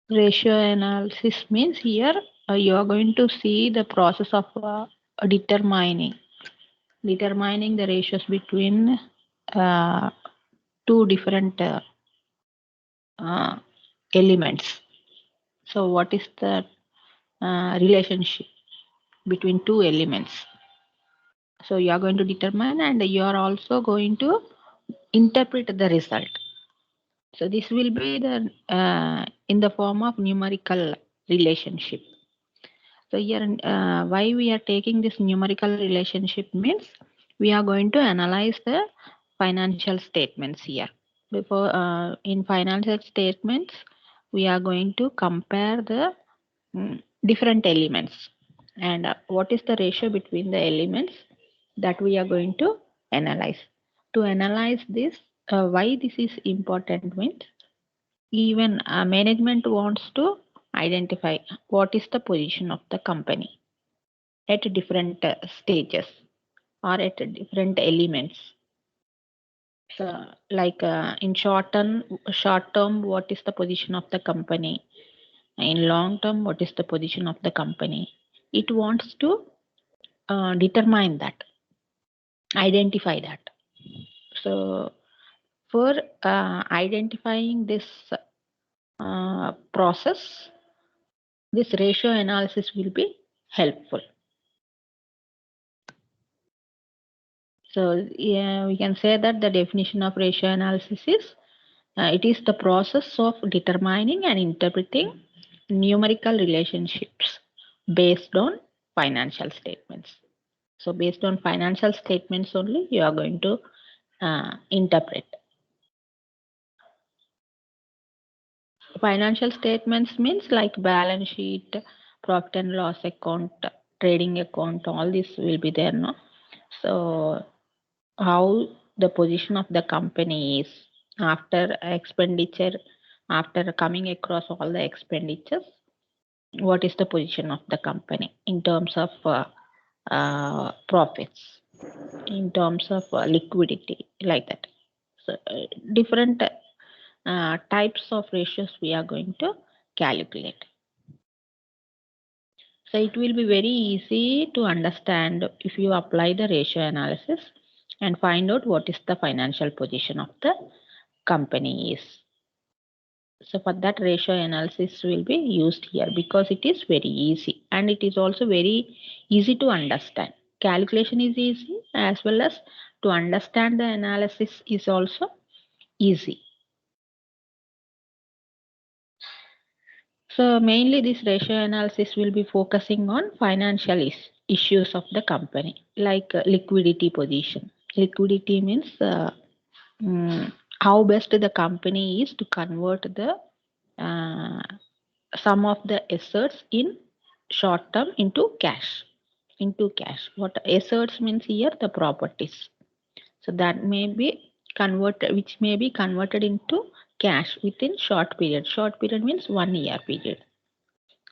Ratio analysis means here you are going to see the process of determining the ratios between uh, two different uh, elements. So what is the relationship between two elements? So you are going to determine and you are also going to interpret the result. So this will be the in the form of numerical relationship. So here, why we are taking this numerical relationship means we are going to analyze the financial statements here. Before in financial statements, we are going to compare the different elements and what is the ratio between the elements that we are going to analyze. To analyze this, why this is important means even management wants to identify what is the position of the company at different stages or at different elements. So, like in short term, what is the position of the company? In long term, what is the position of the company? It wants to determine that, identify that. So, for identifying this process, this ratio analysis will be helpful. So, yeah, we can say that the definition of ratio analysis is it is the process of determining and interpreting numerical relationships based on financial statements. So, based on financial statements only, you are going to interpret. Financial statements means like balance sheet, profit and loss account, trading account, all this will be there, no? So, how the position of the company is after expenditure, after coming across all the expenditures, what is the position of the company in terms of profits, in terms of liquidity, like that. So different types of ratios we are going to calculate. So it will be very easy to understand if you apply the ratio analysis and find out what is the financial position of the company is. So for that, ratio analysis will be used here because it is very easy and it is also very easy to understand. Calculation is easy as well as to understand the analysis is also easy. So mainly this ratio analysis will be focusing on financial issues of the company like liquidity position. Liquidity means how best the company is to convert the uh, some of the assets in short term into cash. What assets means here? The properties. So that may be converted, which may be converted into cash within short period. Short period means 1 year period.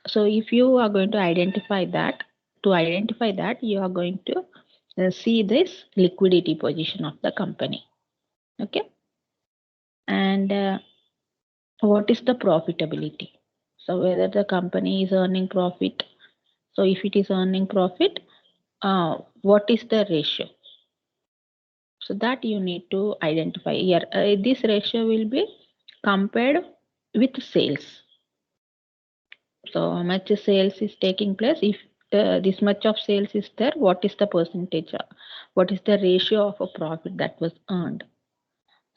So if you are going to identify that, you are going to see this liquidity position of the company. Okay. And what is the profitability? So whether the company is earning profit. So if it is earning profit, what is the ratio? So that you need to identify here. This ratio will be compared with sales. So how much sales is taking place? If this much of sales is there, what is the percentage? What is the ratio of a profit that was earned?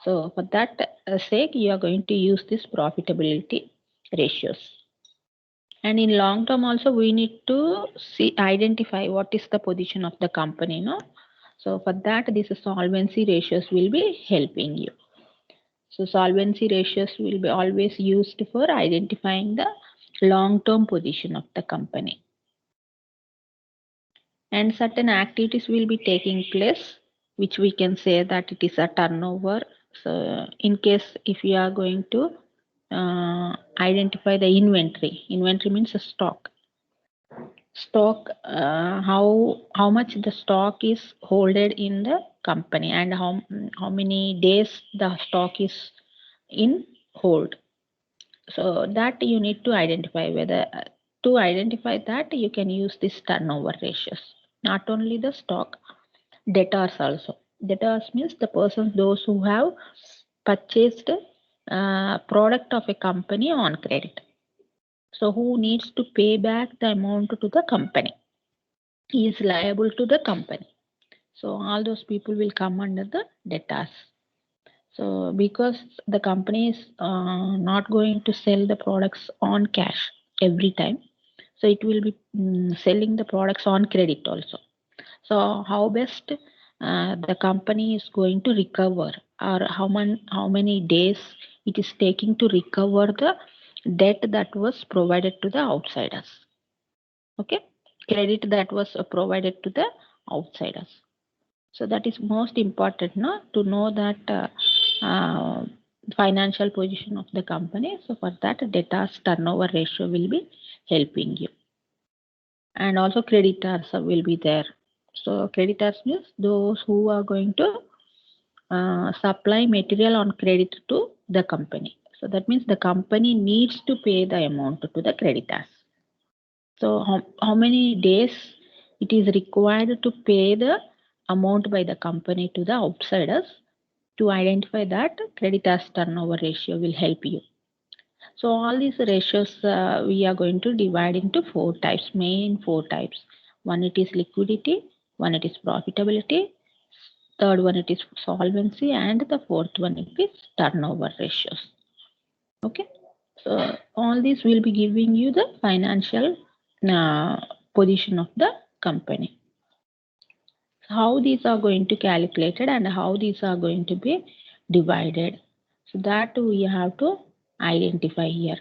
So for that sake, you are going to use this profitability ratios. And in long term also, we need to identify what is the position of the company, no? So for that, this solvency ratios will be helping you. So solvency ratios will be always used for identifying the long-term position of the company. And certain activities will be taking place, which we can say that it is a turnover. So in case if you are going to identify the inventory means a stock, how much the stock is holded in the company and how many days the stock is in hold. So that you need to identify whether to identify that you can use this turnover ratios. Not only the stock, debtors also. Debtors means the persons those who have purchased product of a company on credit. So who needs to pay back the amount to the company? He is liable to the company. So all those people will come under the debtors. So because the company is not going to sell the products on cash every time, so it will be selling the products on credit also. So how best the company is going to recover, or how many days it is taking to recover the debt that was provided to the outsiders. Okay, credit that was provided to the outsiders. So that is most important, no, to know that financial position of the company. So for that, debtors turnover ratio will be helping you, and also creditors will be there. So creditors means those who are going to supply material on credit to the company. So that means the company needs to pay the amount to the creditors. So how many days it is required to pay the amount by the company to the outsiders? To identify that, creditors turnover ratio will help you. So all these ratios we are going to divide into four types, main four types. One it is liquidity, one it is profitability, third one it is solvency, and the fourth one it is turnover ratios. Okay, so all these will be giving you the financial position of the company. How these are going to calculated and how these are going to be divided. So that we have to identify here.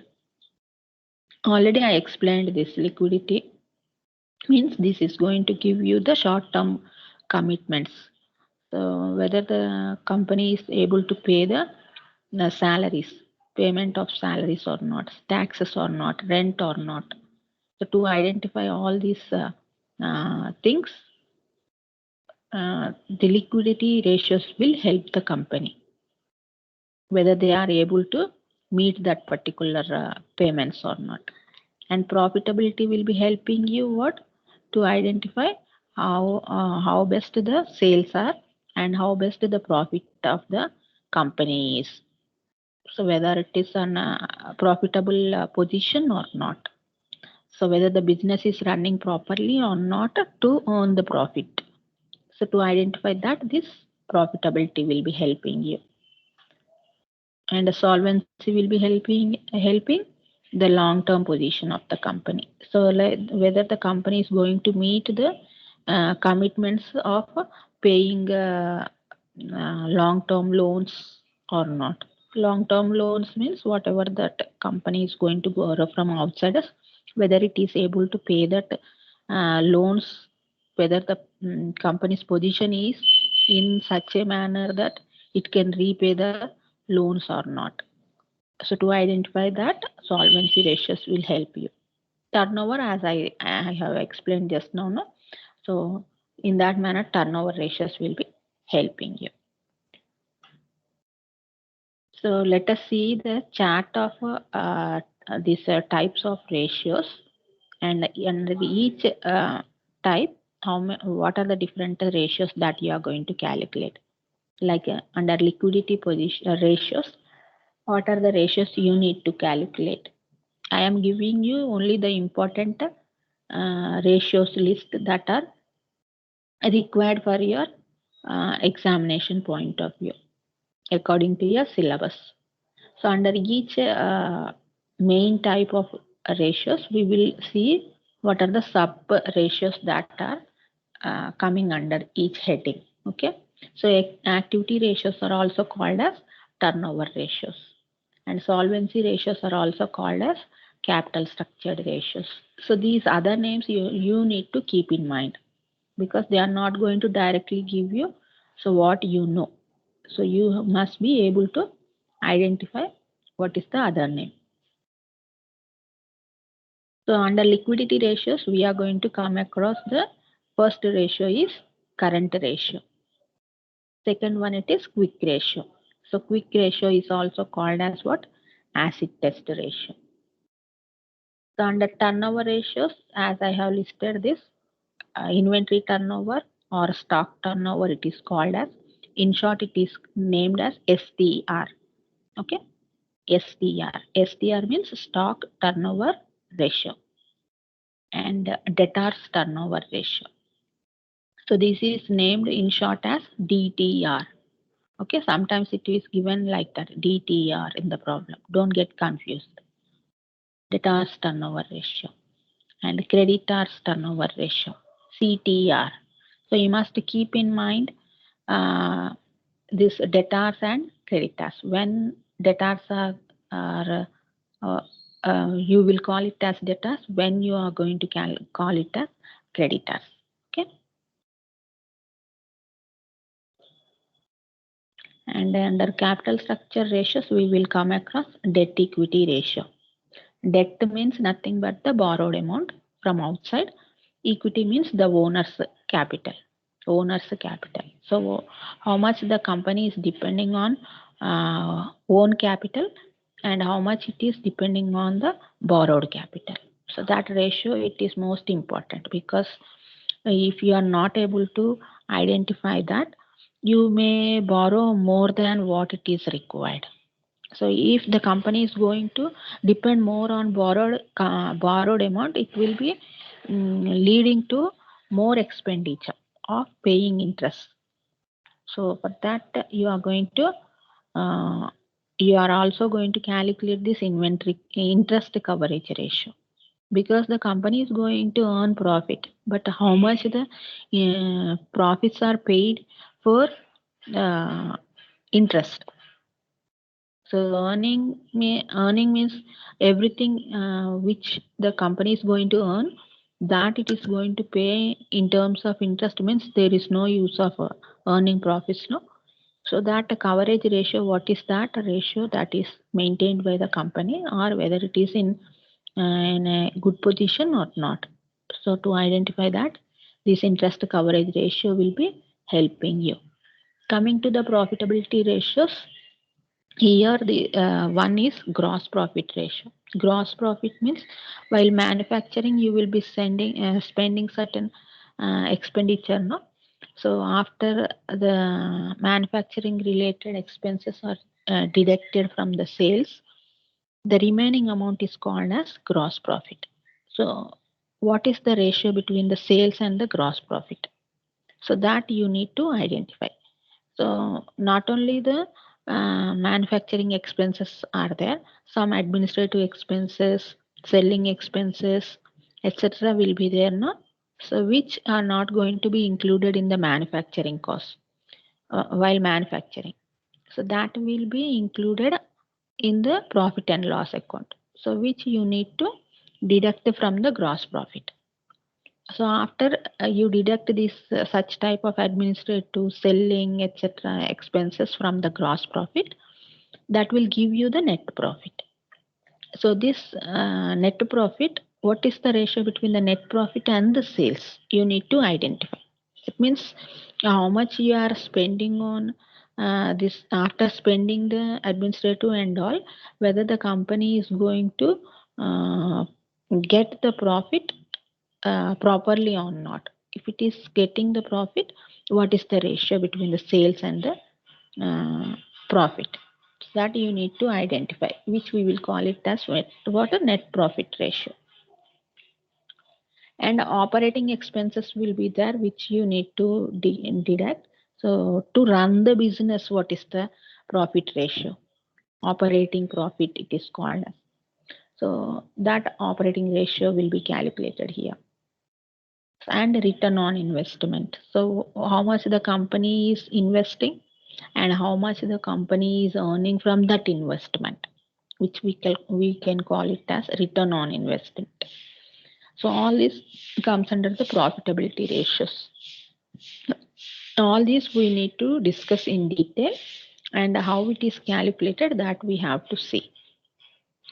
Already I explained this. Liquidity means this is going to give you the short-term commitments. So whether the company is able to pay the salaries, payment of salaries or not, taxes or not, rent or not. So to identify all these things, the liquidity ratios will help the company whether they are able to meet that particular payments or not. And profitability will be helping you what to identify how best the sales are and how best the profit of the company is. So whether it is an profitable position or not. So whether the business is running properly or not to earn the profit. So to identify that, this profitability will be helping you, and the solvency will be helping the long term position of the company. So like whether the company is going to meet the commitments of paying long term loans or not. Long term loans means whatever that company is going to borrow from outsiders, whether it is able to pay that loans, whether the company's position is in such a manner that it can repay the loans or not. So to identify that, solvency ratios will help you. Turnover, as I have explained just now, no? So in that manner, turnover ratios will be helping you. So let us see the chart of these types of ratios, and under each type, what are the different ratios that you are going to calculate? Like under liquidity position ratios, what are the ratios you need to calculate? I am giving you only the important ratios list that are required for your examination point of view according to your syllabus. So under each main type of ratios, we will see what are the sub ratios that are coming under each heading. Okay, so activity ratios are also called as turnover ratios, and solvency ratios are also called as capital structured ratios. So these other names you need to keep in mind, because they are not going to directly give you so what you know. So you must be able to identify what is the other name. So under liquidity ratios, we are going to come across the first ratio is current ratio. Second one, it is quick ratio. So quick ratio is also called as what? acid test ratio. So under turnover ratios, as I have listed this, inventory turnover or stock turnover, it is called as, in short, it is named as STR. Okay, STR. STR means stock turnover ratio and debtors turnover ratio. So this is named in short as DTR. Okay, sometimes it is given like that, DTR in the problem. Don't get confused. Debtors turnover ratio and creditors turnover ratio, CTR. So you must keep in mind this debtors and creditors. When debtors are you will call it as debtors. When you are going to call it as creditors. Okay. And under capital structure ratios, we will come across debt equity ratio. Debt means nothing but the borrowed amount from outside. Equity means the owner's capital. Owner's capital. So how much the company is depending on own capital and how much it is depending on the borrowed capital. So that ratio, it is most important, because if you are not able to identify that, you may borrow more than what it is required. So if the company is going to depend more on borrowed amount, it will be leading to more expenditure of paying interest. So for that, you are also going to calculate this inventory interest coverage ratio, because the company is going to earn profit, but how much the profits are paid for interest. So earning means everything which the company is going to earn, that it is going to pay in terms of interest, means there is no use of earning profits, no. So that coverage ratio, what is that ratio that is maintained by the company, or whether it is in a good position or not. So to identify that, this interest coverage ratio will be helping you. Coming to the profitability ratios, here the one is gross profit ratio. Gross profit means while manufacturing you will be spending certain expenditure, no. So after the manufacturing related expenses are deducted from the sales, the remaining amount is called as gross profit. So what is the ratio between the sales and the gross profit? So that you need to identify. So not only the manufacturing expenses are there, some administrative expenses, selling expenses, etc. will be there, no? So which are not going to be included in the manufacturing cost while manufacturing. So that will be included in the profit and loss account. So which you need to deduct from the gross profit. So after you deduct this such type of administrative, selling, etc. expenses from the gross profit, that will give you the net profit. So this net profit, what is the ratio between the net profit and the sales? You need to identify. It means how much you are spending on this after spending the administrative and all, whether the company is going to get the profit properly or not. If it is getting the profit, what is the ratio between the sales and the profit? That you need to identify, which we will call it as what a net profit ratio. And operating expenses will be there, which you need to deduct. So to run the business, what is the profit ratio? Operating profit, it is called. So that operating ratio will be calculated here. And return on investment. So how much the company is investing and how much the company is earning from that investment, which we can call it as return on investment. So all this comes under the profitability ratios. All these we need to discuss in detail, and how it is calculated, that we have to see.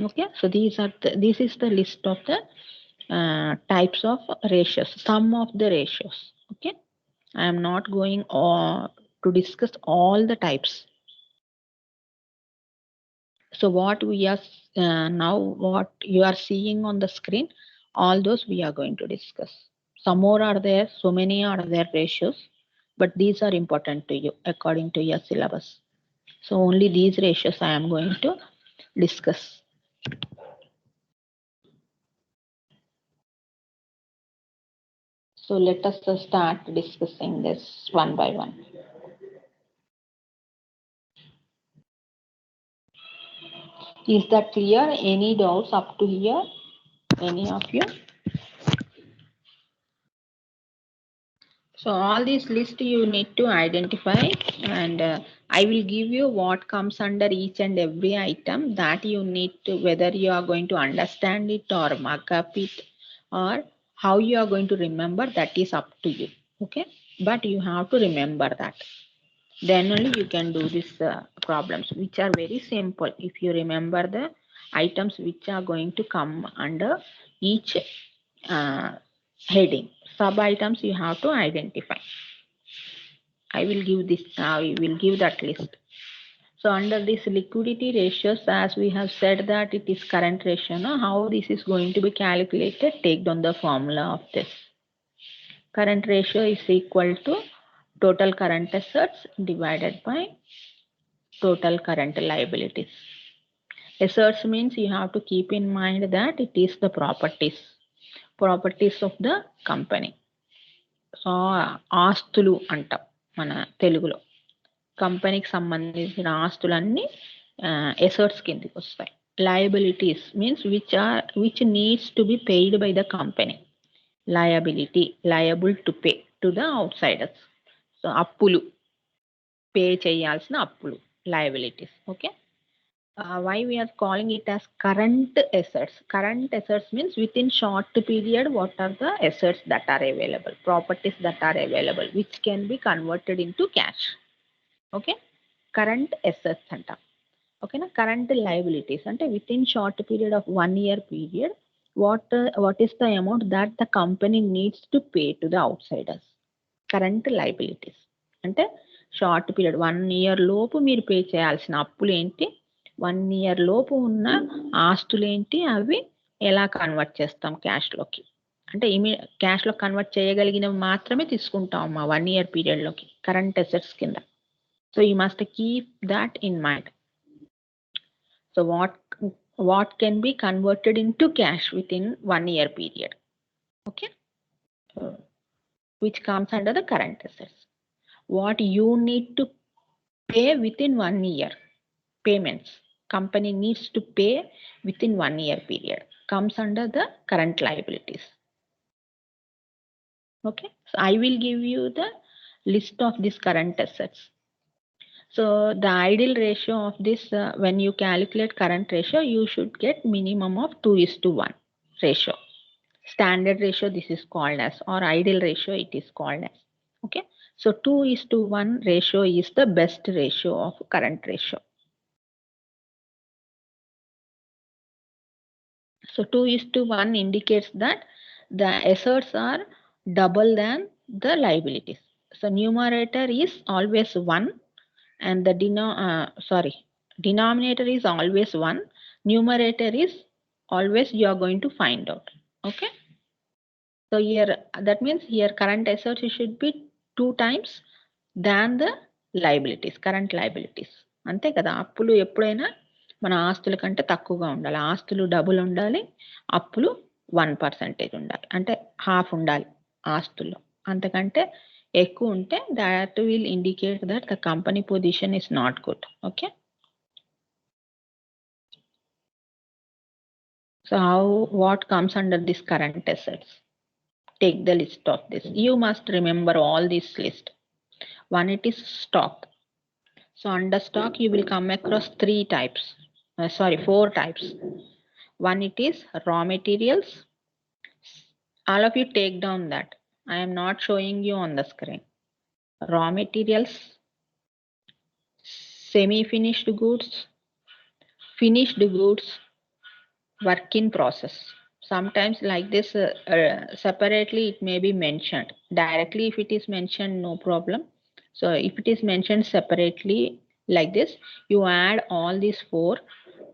Okay, so this is the list of the types of ratios, some of the ratios. Okay, I am not going to discuss all the types. So what we are now, what you are seeing on the screen, all those we are going to discuss. Some more are there, so many are there ratios, but these are important to you according to your syllabus. So only these ratios I am going to discuss. So let us start discussing this one by one. Is that clear? Any doubts up to here? Any of you? So all these lists you need to identify, and I will give you what comes under each and every item that you need to, whether you are going to understand it or mark up it or how you are going to remember, that is up to you. Okay, but you have to remember that. Then only you can do these problems, which are very simple. If you remember the items which are going to come under each heading, sub items you have to identify. I will give this, I will give that list. So under this liquidity ratios, as we have said that it is current ratio, no? How this is going to be calculated, take down the formula of this. Current ratio is equal to total current assets divided by total current liabilities. Assets means you have to keep in mind that it is the properties of the company. So ఆస్తులు అంటాం మన తెలుగులో. కంపెనీకి సంబంధించిన ఆస్తులన్నీ assets కిందకి వస్తాయి. Liabilities means which needs to be paid by the company. Liability, liable to pay to the outsiders. So అప్పులు, పే చేయాల్సిన అప్పులు, liabilities. Okay, why we are calling it as current assets? Current assets means within short period what are the assets that are available, properties that are available, which can be converted into cash. Okay, current assets anta. Okay na, current liabilities ante within short period of 1 year period, what is the amount that the company needs to pay to the outsiders? Current liabilities అంటే short period 1 year లోపు మీరు pay చేయాల్సిన అప్పులు ఏంటి, 1 year లోపు ఉన్న ఆస్తులు ఏంటి, అవి ఎలా కన్వర్ట్ చేస్తాం క్యాష్లోకి. అంటే క్యాష్లో కన్వర్ట్ చేయగలిగినవి మాత్రమే తీసుకుంటాం అమ్మా 1 year పీరియడ్లోకి కరెంట్ అసెట్స్ కింద. So you must keep that in mind. So what can be converted into cash within 1 year period? Okay, which comes under the current assets. What you need to pay within 1 year, payments company needs to pay within 1 year period, comes under the current liabilities. Okay, so I will give you the list of these current assets. So the ideal ratio of this, when you calculate current ratio, you should get minimum of 2:1 ratio. Standard ratio this is called as, or ideal ratio it is called as. Okay, so 2:1 ratio is the best ratio of current ratio. So 2:1 indicates that the assets are double than the liabilities. So numerator is always 1 and the denominator is always 1. Numerator is always you are going to find out. Okay, so here that means here current assets should be 2 times than the liabilities, current liabilities. అంతే కదా, అప్పులు ఎప్పుడైనా మన ఆస్తుల కంటే తక్కువగా ఉండాలి. ఆస్తులు డబుల్ ఉండాలి, అప్పులు 1% ఉండాలి, అంటే హాఫ్ ఉండాలి ఆస్తుల్లో. అంతకంటే ఎక్కువ ఉంటే that will indicate that the company position is not good. Okay, so what comes under this current assets? Take the list of this. You must remember all this list. One, it is stock. So under stock you will come across 4 types. One, it is raw materials. All of you take down that. I am not showing you on the screen. Raw materials, semi-finished goods, finished goods, work in process. Sometimes like this separately it may be mentioned. Directly if it is mentioned, no problem. So if it is mentioned separately like this, you add all these 4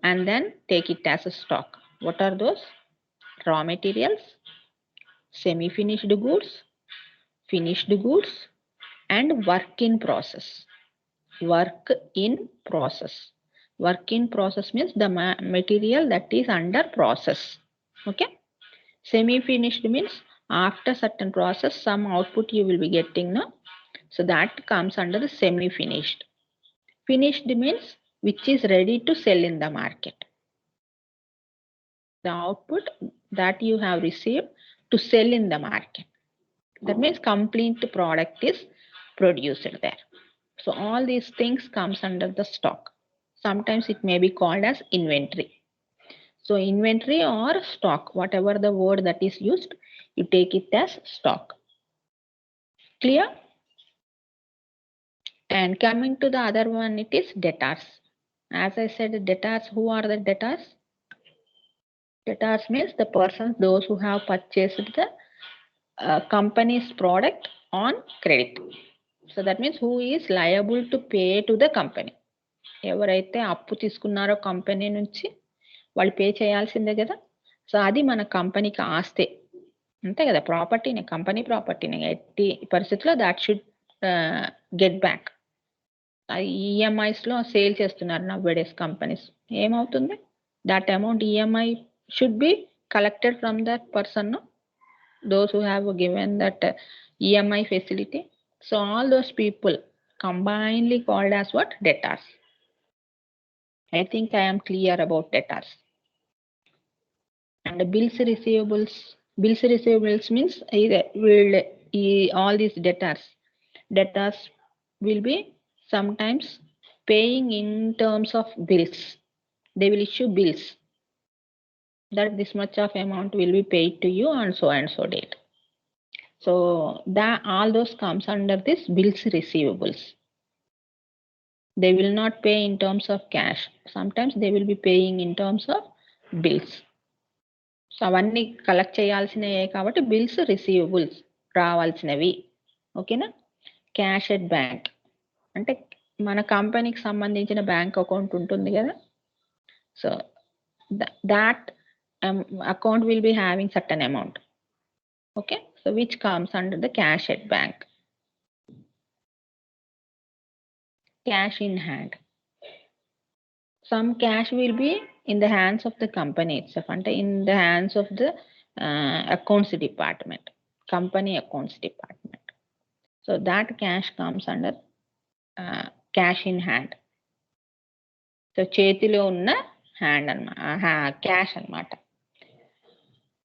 and then take it as a stock. What are those? Raw materials, semi-finished goods, finished goods, and work in process. Work in process. Work in process means the material that is under process. Okay. Semi-finished means after certain process, some output you will be getting, no? So that comes under the semi-finished. Finished means which is ready to sell in the market. The output that you have received to sell in the market. That means complete product is produced there. So all these things comes under the stock. Sometimes it may be called as inventory. So inventory or stock, whatever the word that is used, you take it as stock. Clear? And coming to the other one, it is debtors. As I said, debtors, who are the debtors? Debtors means the persons, those who have purchased the company's product on credit. So that means who is liable to pay to the company. ఎవరైతే అప్పు తీసుకున్నారో company నుంచి వాళ్ళు pay చేయాల్సిందే కదా. So అది మన కంపెనీకి ఆస్తే అంతే కదా, ప్రాపర్టీనే, కంపెనీ ప్రాపర్టీనే. ఎట్టి పరిస్థితుల్లో దాట్ షుడ్ గెట్ బ్యాక్. ఈఎంఐస్లో సేల్ చేస్తున్నారు నవ్వేడేస్ కంపెనీస్, ఏమవుతుంది? That amount EMI should be collected from that person, those who have given that EMI facility. So all those people combinedly called as what? Debtors. I think I am clear about debtors. And the bills receivables. Bills receivables means either will all these debtors will be sometimes paying in terms of bills. They will issue bills that this much of amount will be paid to you on so and so date. So that all those comes under this bills receivables. They will not pay in terms of cash. Sometimes they will be paying in terms of bills. So అవన్నీ collect చేయాల్సినవే కాబట్టి bills receivables రావాల్సినవి. ఓకేనా? Cash at bank అంటే మన కంపెనీకి సంబంధించిన bank account ఉంటుంది కదా. So that account will be having certain amount. Okay, so which comes under the cash at bank. Cash in hand. Some cash will be in the hands of the company itself, and in the hands of the accounts department, company accounts department. So that cash comes under cash in hand. So చేతిలో ఉన్న hand అన్నమాట, cash అన్నమాట.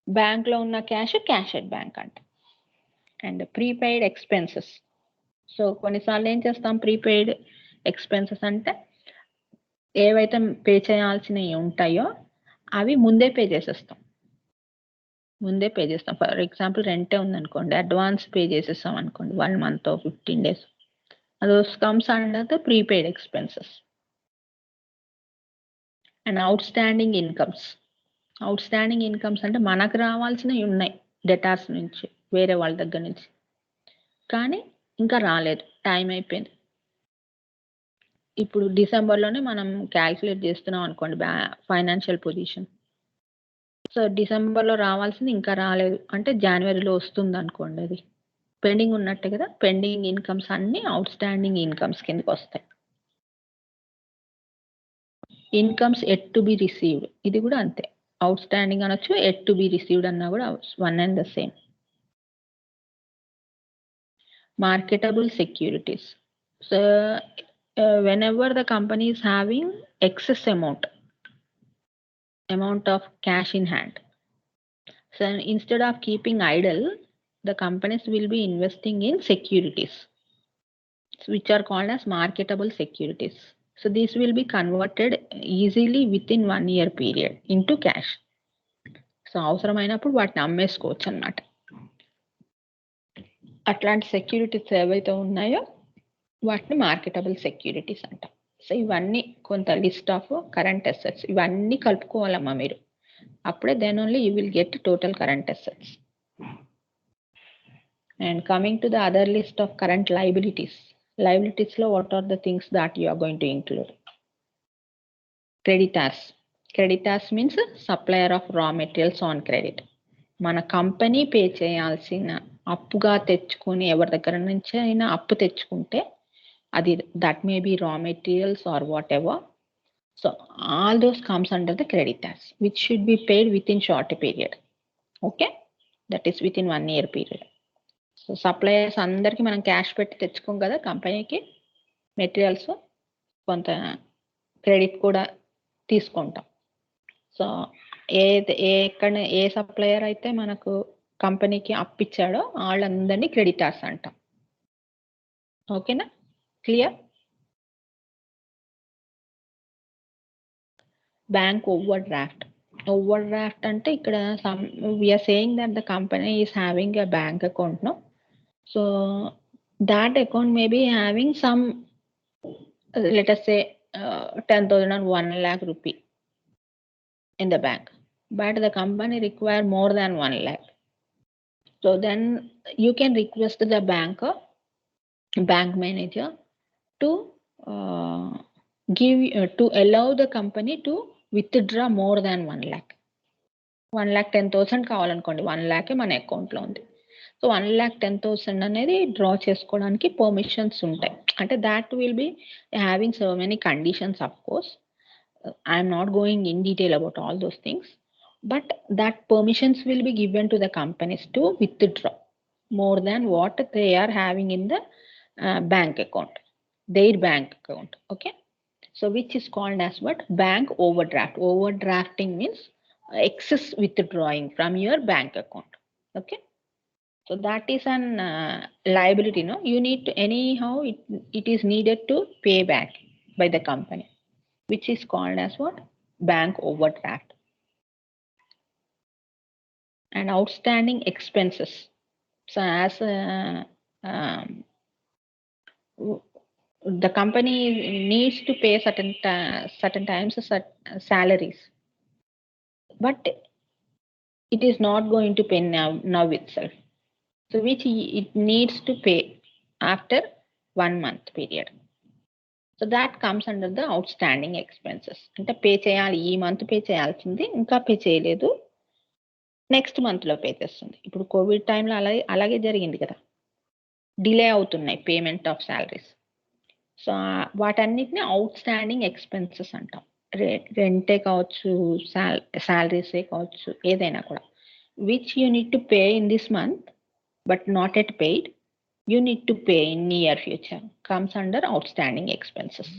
బ్యాంక్లో ఉన్న cash cash at bank అంట. And prepaid expenses. So కొన్నిసార్లు ఏం చేస్తాం, ప్రీపెయిడ్ ఎక్స్పెన్సెస్ అంటే ఏవైతే పే చేయాల్సినవి ఉంటాయో అవి ముందే పే చేసేస్తాం. ఫర్ ఎగ్జాంపుల్ రెంటే ఉందనుకోండి, అడ్వాన్స్ పే చేసేస్తాం అనుకోండి 1 month or 15 days. Those comes under the prepaid expenses. And outstanding incomes అంటే మనకు రావాల్సినవి ఉన్నాయి డెటార్స్ నుంచి, వేరే వాళ్ళ దగ్గర నుంచి, కానీ ఇంకా రాలేదు, టైం అయిపోయింది. ఇప్పుడు డిసెంబర్లోనే మనం క్యాల్కులేట్ చేస్తున్నాం అనుకోండి ఫైనాన్షియల్ పొజిషన్. సో డిసెంబర్లో రావాల్సింది ఇంకా రాలేదు అంటే జనవరిలో వస్తుంది అనుకోండి, అది పెండింగ్ ఉన్నట్టే కదా. పెండింగ్ ఇన్కమ్స్ అన్ని అవుట్ స్టాండింగ్ ఇన్కమ్స్ కిందకి వస్తాయి. Incomes at to be received, ఇది కూడా అంతే. అవుట్ స్టాండింగ్ అనొచ్చు, ఎట్ టు బి రిసీవ్డ్ అన్నా కూడా one and the same. Marketable securities. So whenever the company is having excess amount of cash in hand, so instead of keeping idle, the companies will be investing in securities, which are called as marketable securities. So these will be converted easily within 1 year period into cash. So అవసరమైనప్పుడు వాటిని అమ్మేసుకోవచ్చు అన్నమాట. అట్లాంటి securities ఏవైతే ఉన్నాయో వాటిని marketable securities అంటాం. So ఇవన్నీ కొంత లిస్ట్ ఆఫ్ కరెంట్ అసెట్స్, ఇవన్నీ కలుపుకోవాలమ్మా మీరు, అప్పుడే then only you will get total current assets. And coming to the other list of current లయబిలిటీస్లో what are the things that you are going to include? Creditors. Creditors means supplier of raw materials on credit. మన company pay చేయాల్సిన అప్పుగా తెచ్చుకొని ఎవరి దగ్గర నుంచి అయినా అప్పు తెచ్చుకుంటే అది that may be raw materials or whatever. So all those comes under the creditors which should be paid within short period. Okay, that is within 1 year period. So suppliers అందరికీ మనం cash పెట్టి తెచ్చుకోం కదా కంపెనీకి materials, కొంత credit కూడా తీసుకుంటాం. So ఏ supplier అయితే మనకు కంపెనీకి అప్పిచ్చాడో వాళ్ళందరినీ క్రెడిటార్స్ అంటాం. ఓకేనా, clear? Bank overdraft. Overdraft అంటే ఇక్కడ we're saying that the company is having a bank account, no? So that account may be having some, let us say 10,000 or 1 lakh rupee in the bank, but the company require more than 1 lakh. So then you can request the bank manager to to allow the company to withdraw more than 1 lakh. 1,10,000 కావాలనుకోండి, 1 lakh మన అకౌంట్లో ఉంది. So 1,10,000 అనేది draw చేసుకోవడానికి permissions ఉంటాయి. అంటే that will be having so many conditions. Of course I'm not going in detail about all those things, but that permissions will be given to the companies to withdraw more than what they are having in the bank account, their bank account. Okay, so which is called as what? Bank overdraft. Overdrafting means excess withdrawing from your bank account. Okay, so that is an liability, no? You need to, anyhow it is needed to pay back by the company, which is called as what? Bank overdraft. And outstanding expenses. So as the company needs to pay certain times salaries, but it is not going to pay now itself. So which it needs to pay after 1 month period. So that comes under the outstanding expenses. అంటే pay చేయాలి, ఈ month pay చేయాల్సింది ఇంకా pay చేయలేదు, next మంత్లో pay చేస్తుంది. ఇప్పుడు Covid టైంలో అలాగే జరిగింది కదా, డిలే అవుతున్నాయి పేమెంట్ ఆఫ్ శాలరీస్. సో వాటన్నిటిని అవుట్స్టాండింగ్ ఎక్స్పెన్సెస్ అంటాం. రెంటే కావచ్చు, శాలరీసే కావచ్చు, ఏదైనా కూడా, which you need to pay in this month but not yet paid, you need to pay in near future, comes under outstanding expenses.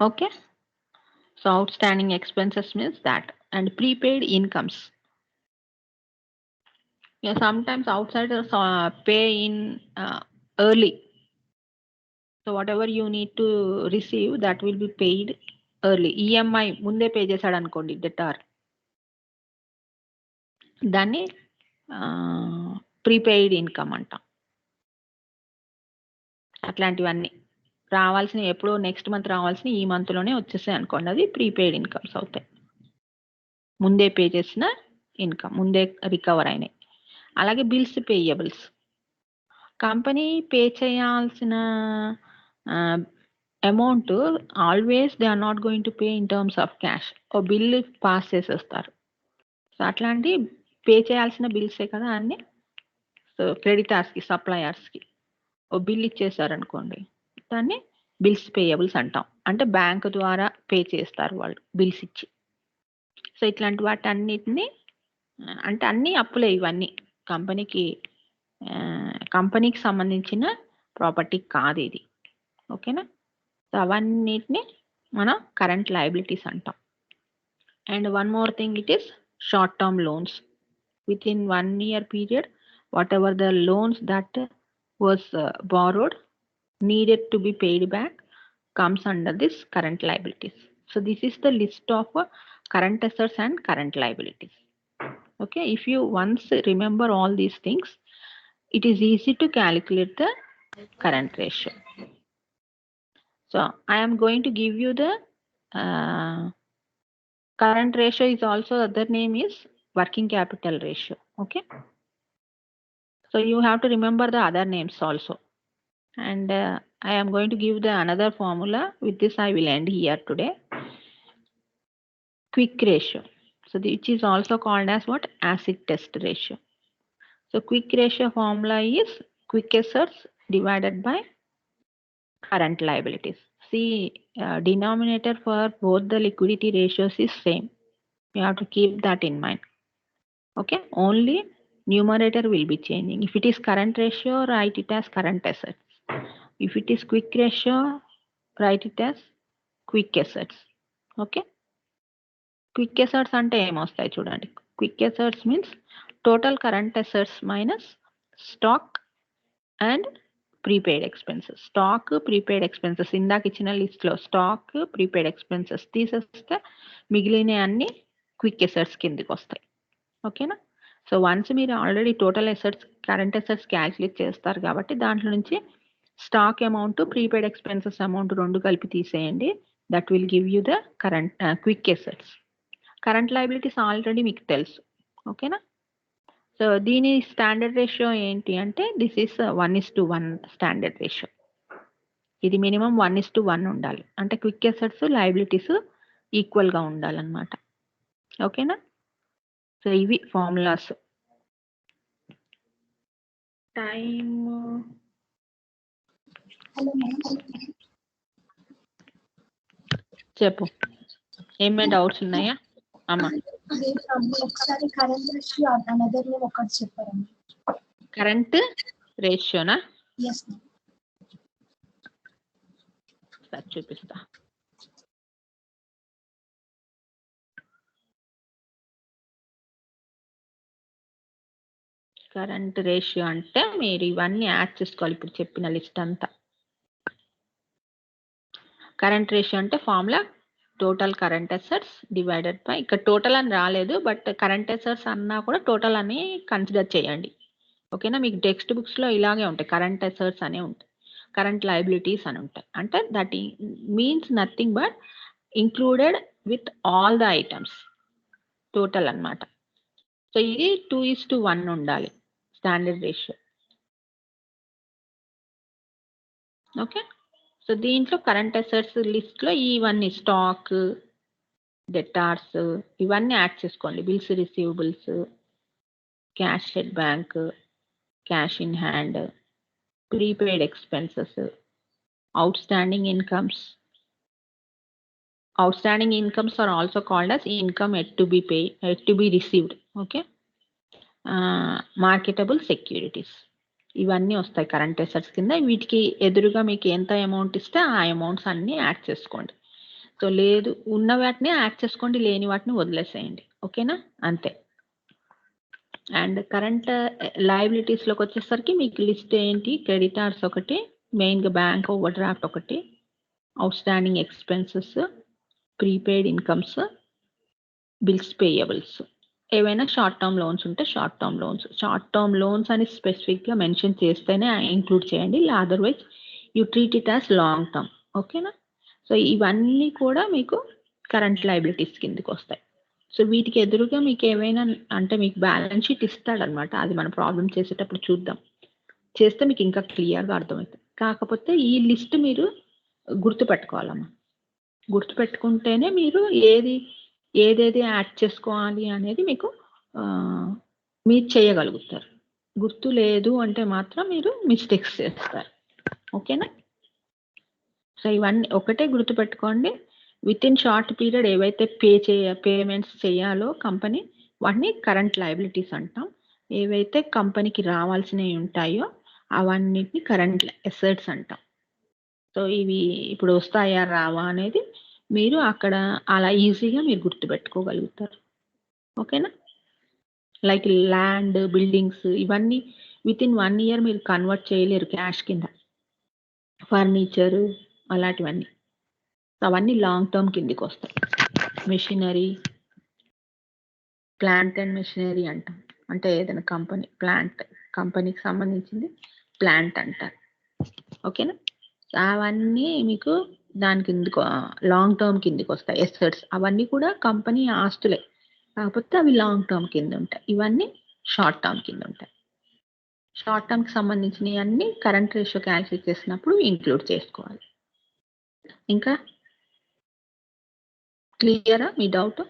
Okay, so outstanding expenses means that. And prepaid incomes. Yeah, sometimes outsiders pay in early. So whatever you need to receive, that will be paid early. EMI ముందే pay చేశాడు అనుకోండి debtor, దాన్ని prepaid income అంటాం. అట్లాంటివన్నీ రావాల్సిన, ఎప్పుడో next month రావాల్సిన ఈ మంత్లోనే వచ్చేసాయి అనుకోండి, అది ప్రీపెయిడ్ ఇన్కమ్స్ అవుతాయి. ముందే పే చేసిన ఇన్కమ్, ముందే రికవర్ అయినాయి. అలాగే బిల్స్ పేయబుల్స్, కంపెనీ పే చేయాల్సిన amount always they are not going to pay in terms of cash. ఓ బిల్ పాస్ చేసేస్తారు. సో అట్లాంటి పే చేయాల్సిన బిల్సే కదా అన్ని. సో క్రెడిటార్స్కి, సప్లయర్స్కి ఓ బిల్ ఇచ్చేసారనుకోండి, దాన్ని బిల్స్ పేయబుల్స్ అంటాం. అంటే బ్యాంక్ ద్వారా పే చేస్తారు వాళ్ళు బిల్స్ ఇచ్చి. సో ఇట్లాంటి వాటి అన్నిటిని, అంటే అన్ని అప్పులే ఇవన్నీ, కంపెనీకి సంబంధించిన ప్రాపర్టీ కాదు ఇది. ఓకేనా, సో అవన్నిటిని మనం కరెంట్ లయబిలిటీస్ అంటాం. And one more thing, it is short term loans. With in 1 year period, whatever the loans that was borrowed needed to be paid back comes under this current liabilities. So this is the list of current assets and current liabilities. Okay, if you once remember all these things, it is easy to calculate the current ratio. So I am going to give you the current ratio is also, other name is working capital ratio. Okay, so you have to remember the other names also. And I am going to give the another formula. With this I will end here today. Quick ratio, so which is also called as what? Acid test ratio. So quick ratio formula is quick assets divided by current liabilities. See, denominator for both the liquidity ratios is same. You have to keep that in mind. Okay, only numerator will be changing. If it is current ratio, write it as current assets. If it is quick ratio, write it as quick assets. Okay, quick assets ante em vastayi chudandi. Quick assets means total current assets minus stock and prepaid expenses. Stock, prepaid expenses ఇందాక ఇచ్చిన list లో stock, prepaid expenses తీసేస్తే మిగిలిన అన్ని quick assets కిందకి వస్తాయి. ఓకేనా? So once మీరు already total assets, current assets calculate చేస్తారు కాబట్టి దాంట్లో నుంచి stock amount, prepaid expenses amount రెండు కలిపి తీసేయండి. That will give you the current quick assets. Current liabilities already మీకు తెలుసు. ఓకేనా? సో దీని స్టాండర్డ్ రేషియో ఏంటి అంటే దిస్ ఈస్ 1:1 స్టాండర్డ్ రేషియో. ఇది మినిమం 1:1 ఉండాలి. అంటే క్విక్ అసెట్స్, లయబిలిటీస్ ఈక్వల్గా ఉండాలన్నమాట. ఓకేనా? సో ఇవి ఫార్ములాస్. టైమ్ చెప్పు, ఏమైనా డౌట్స్ ఉన్నాయా అమ్మా? కరెంట్ రేషియోనా? సార్ చూపిస్తా. కరెంట్ రేషియో అంటే మీరు ఇవన్నీ యాడ్ చేసుకోవాలి. ఇప్పుడు చెప్పిన లిస్ట్ అంతా. కరెంట్ రేషియో అంటే formula total current assets divided by, ఇక్కడ టోటల్ అని రాలేదు బట్ కరెంట్ అసెట్స్ అన్నా కూడా టోటల్ అని కన్సిడర్ చేయండి. ఓకేనా? మీకు టెక్స్ట్ బుక్స్లో ఇలాగే ఉంటాయి, కరెంట్ అసెట్స్ అనే ఉంటాయి, కరెంట్ లయబిలిటీస్ అని ఉంటాయి. అంటే that means nothing but included with all the items, total అన్నమాట. సో ఇది 2:1 ఉండాలి స్టాండర్డ్ రేషియో. ఓకే, సో దీంట్లో కరెంట్ అసెట్స్ లిస్ట్లో ఇవన్నీ స్టాక్, డెటార్స్ ఇవన్నీ యాడ్ చేసుకోండి. Bills, receivables, cash at bank, cash in hand, prepaid expenses, outstanding incomes. Outstanding incomes are also called as income yet to be paid, yet to be received. Okay, marketable securities ఇవన్నీ వస్తాయి current assets కింద. వీటికి ఎదురుగా మీకు ఎంత amount ఇస్తే ఆ amounts అన్నీ యాడ్ చేసుకోండి. సో లేదు, ఉన్న వాటిని యాడ్ చేసుకోండి, లేని వాటిని వదిలేసేయండి. ఓకేనా? అంతే. అండ్ కరెంట్ లయబిలిటీస్లోకి వచ్చేసరికి మీకు లిస్ట్ ఏంటి? క్రెడిటార్స్ ఒకటి, మెయిన్గా బ్యాంక్ ఓవర్ డ్రాఫ్ట్ ఒకటి, outstanding expenses, prepaid incomes, bills payables. ఏవైనా షార్ట్ టర్మ్ లోన్స్ ఉంటే short term loans. Short term loans అని స్పెసిఫిక్గా మెన్షన్ చేస్తేనే ఇంక్లూడ్ చేయండి, otherwise you treat it as long term. ఓకేనా? సో ఇవన్నీ కూడా మీకు కరెంట్ లయబిలిటీస్ కిందకి వస్తాయి. సో వీటికి ఎదురుగా మీకు ఏవైనా అంటే మీకు బ్యాలెన్స్ షీట్ ఇస్తాడనమాట, అది మన ప్రాబ్లం చేసేటప్పుడు చూద్దాం. చేస్తే మీకు ఇంకా క్లియర్గా అర్థమవుతుంది. కాకపోతే ఈ లిస్ట్ మీరు గుర్తుపెట్టుకోవాలమ్మా. గుర్తుపెట్టుకుంటేనే మీరు ఏదేది యాడ్ చేసుకోవాలి అనేది మీకు మీరు చేయగలుగుతారు. గుర్తు లేదు అంటే మాత్రం మీరు మిస్టేక్స్ చేస్తారు. ఓకేనా? సో ఇవన్నీ ఒకటే గుర్తుపెట్టుకోండి. విత్ ఇన్ షార్ట్ పీరియడ్ ఏవైతే పేమెంట్స్ చేయాలో కంపెనీ, వాటిని కరెంట్ లయబిలిటీస్ అంటాం. ఏవైతే కంపెనీకి రావాల్సినవి ఉంటాయో అవన్నిటిని కరెంట్ అసెట్స్ అంటాం. సో ఇవి ఇప్పుడు వస్తాయా రావా అనేది మీరు అక్కడ అలా ఈజీగా మీరు గుర్తుపెట్టుకోగలుగుతారు. ఓకేనా? లైక్ ల్యాండ్, బిల్డింగ్స్ ఇవన్నీ విత్ ఇన్ 1 year మీరు కన్వర్ట్ చేయలేరు క్యాష్ కింద. ఫర్నిచరు అలాంటివన్నీ, అవన్నీ లాంగ్ టర్మ్ కిందికి వస్తాయి. మెషినరీ, ప్లాంట్ అండ్ మెషినరీ అంటాం. అంటే ఏదైనా కంపెనీకి సంబంధించింది ప్లాంట్ అంటారు. ఓకేనా? అవన్నీ మీకు దాని కిందకు లాంగ్ టర్మ్ కిందకి వస్తాయి. ఎసెట్స్ అవన్నీ కూడా కంపెనీ ఆస్తులే, కాకపోతే అవి లాంగ్ టర్మ్ కింద ఉంటాయి. ఇవన్నీ షార్ట్ టర్మ్ కింద ఉంటాయి. షార్ట్ టర్మ్కి సంబంధించినవి అన్ని కరెంట్ రేషియో క్యాల్కులేట్ చేసినప్పుడు ఇంక్లూడ్ చేసుకోవాలి. ఇంకా క్లియరా మీ డౌట్?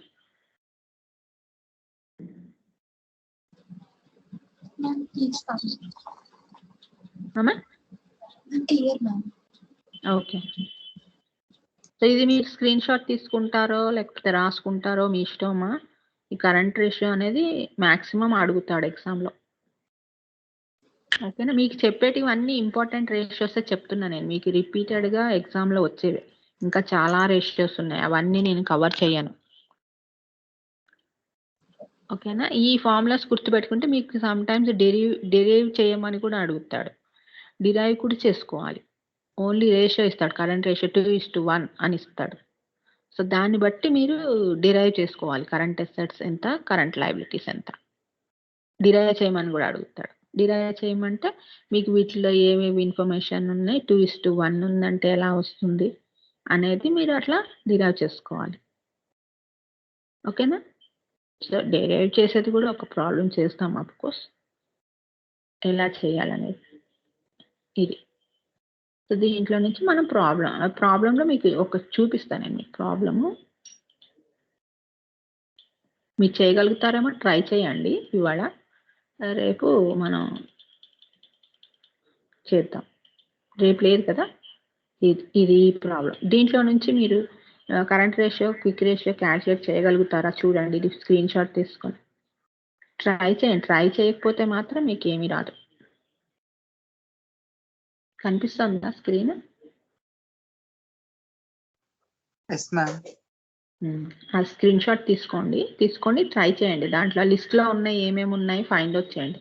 ఓకే. సో ఇది మీరు స్క్రీన్ షాట్ తీసుకుంటారో లేకపోతే రాసుకుంటారో మీ ఇష్టమా. ఈ కరెంట్ రేషియో అనేది మ్యాక్సిమం అడుగుతాడు ఎగ్జామ్లో. ఓకేనా, మీకు చెప్పేటివన్నీ ఇంపార్టెంట్ రేషియోసే చెప్తున్నా నేను, మీకు రిపీటెడ్గా ఎగ్జామ్లో వచ్చేవి. ఇంకా చాలా రేషియోస్ ఉన్నాయి, అవన్నీ నేను కవర్ చేయను. ఓకేనా, ఈ ఫార్ములాస్ గుర్తుపెట్టుకుంటే మీకు సమ్ టైమ్స్ డెరైవ్ చేయమని కూడా అడుగుతాడు. డిరైవ్ కూడా చేసుకోవాలి. ఓన్లీ రేషియో ఇస్తాడు, కరెంట్ రేషియో 2:1 అని ఇస్తాడు. సో దాన్ని బట్టి మీరు డిరైవ్ చేసుకోవాలి, కరెంట్ అసెట్స్ ఎంత, కరెంట్ లయబిలిటీస్ ఎంత. డిరైవ్ చేయమని కూడా అడుగుతాడు. డిరైవ్ చేయమంటే మీకు వీటిలో ఏమేమి ఇన్ఫర్మేషన్ ఉన్నాయి, 2:1 ఉందంటే ఎలా వస్తుంది అనేది మీరు అట్లా డిరైవ్ చేసుకోవాలి. ఓకేనా. సో డిరైవ్ చేసేది కూడా ఒక ప్రాబ్లం చేస్తాం అఫ్కోర్స్, ఎలా చేయాలనేది ఇది. సో దీంట్లో నుంచి మనం ప్రాబ్లంలో మీకు ఒక చూపిస్తాను నేను మీకు ప్రాబ్లము. మీరు చేయగలుగుతారేమో, ట్రై చేయండి ఇవాళ, రేపు మనం చేద్దాం. రేపు లేదు కదా, ఇది ప్రాబ్లం. దీంట్లో నుంచి మీరు current ratio, quick ratio calculate చేయగలుగుతారా చూడండి. ఇది స్క్రీన్ షాట్ తీసుకొని ట్రై చేయండి. ట్రై చేయకపోతే మాత్రం మీకు ఏమీ రాదు. కనిపిస్తుందా స్క్రీన్? ఆ స్క్రీన్ షాట్ తీసుకొని ట్రై చేయండి. దాంట్లో లిస్ట్లో ఉన్నాయి, ఏమేమి ఉన్నాయి ఫైండ్ అవుట్ చేయండి.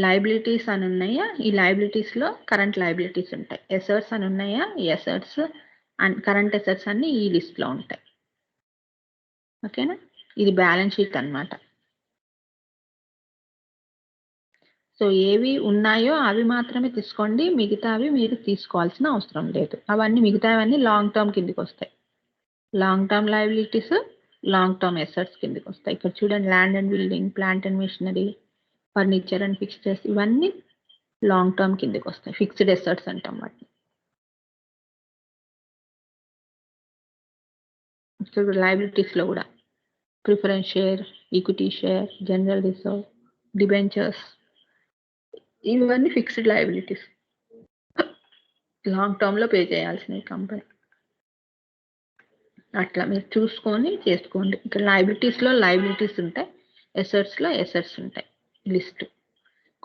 లయబిలిటీస్ అని ఉన్నాయా, ఈ లయబిలిటీస్లో కరెంట్ లయబిలిటీస్ ఉంటాయి. ఎసెట్స్ అని ఉన్నాయా, ఈ ఎసెట్స్ అండ్ కరెంట్ ఎసెట్స్ అన్ని ఈ లిస్ట్లో ఉంటాయి. ఓకేనా, ఇది బ్యాలెన్స్ షీట్ అన్నమాట. సో ఏవి ఉన్నాయో అవి మాత్రమే తీసుకోండి, మిగతావి మీరు తీసుకోవాల్సిన అవసరం లేదు. అవన్నీ మిగతావన్నీ లాంగ్ టర్మ్ కిందకి వస్తాయి. Long term liabilities, long term assets కిందకి వస్తాయి. ఇక్కడ చూడండి, land and building, plant and machinery, furniture and fixtures, ఇవన్నీ లాంగ్ టర్మ్ కిందకి వస్తాయి. ఫిక్స్డ్ ఎసెట్స్ అంటాం వాటిని. ఇక్కడ లయబిలిటీస్లో కూడా preference share, equity share, general reserve, debentures, ఇవన్నీ ఫిక్స్డ్ లయబిలిటీస్, లాంగ్ టర్మ్లో పే చేయాల్సినవి కంపెనీ. అట్లా మీరు చూసుకొని చేసుకోండి. ఇక్కడ లయబిలిటీస్లో లయబిలిటీస్ ఉంటాయి, ఎసెట్స్లో ఎసెట్స్ ఉంటాయి లిస్ట్.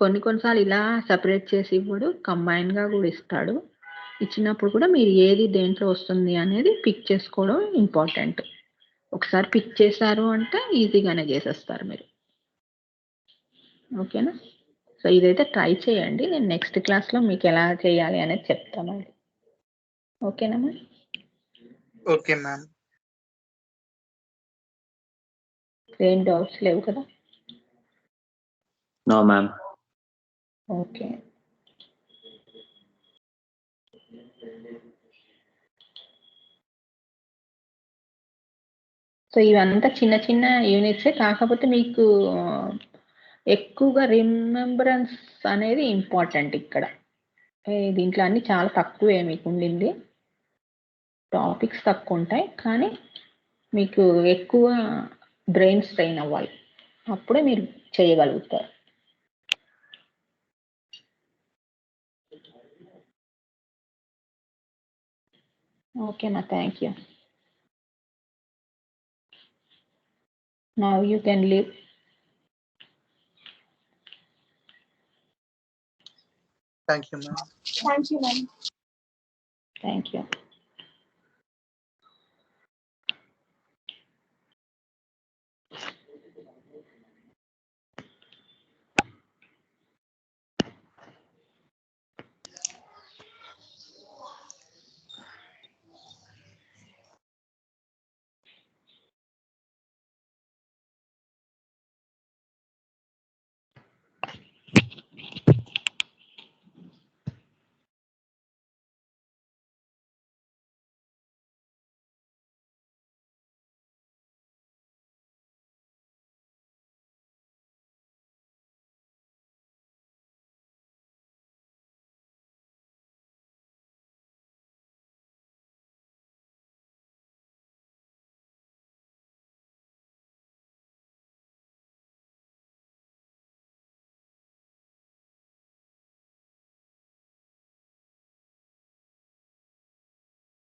కొన్నిసార్లు ఇలా సపరేట్ చేసి ఇప్పుడు కంబైన్గా కూడా ఇస్తాడు. ఇచ్చినప్పుడు కూడా మీరు ఏది దేంట్లో వస్తుంది అనేది పిక్ చేసుకోవడం ఇంపార్టెంట్. ఒకసారి పిక్ చేశారు అంటే ఈజీగానే చేసేస్తారు మీరు. ఓకేనా. సో ఇదైతే ట్రై చేయండి, నేను నెక్స్ట్ క్లాస్లో మీకు ఎలా చేయాలి అనేది చెప్తాను. ఓకేనా మ్యామ్? Okay ma'am. ఏం డౌట్స్ లేవు కదా? No ma'am. ఓకే. సో ఇవంతా చిన్న చిన్న యూనిట్సే, కాకపోతే మీకు ఎక్కువగా రిమెంబరెన్స్ అనేది ఇంపార్టెంట్ ఇక్కడ. దీంట్లో అన్ని చాలా తక్కువే మీకు ఉండింది, టాపిక్స్ తక్కువ ఉంటాయి, కానీ మీకు ఎక్కువ బ్రెయిన్ స్ట్రెయిన్ అవ్వాలి, అప్పుడే మీరు చేయగలుగుతారు. ఓకేనా, thank you. Now you can leave. Thank you, ma'am. Thank you, ma'am. Thank you.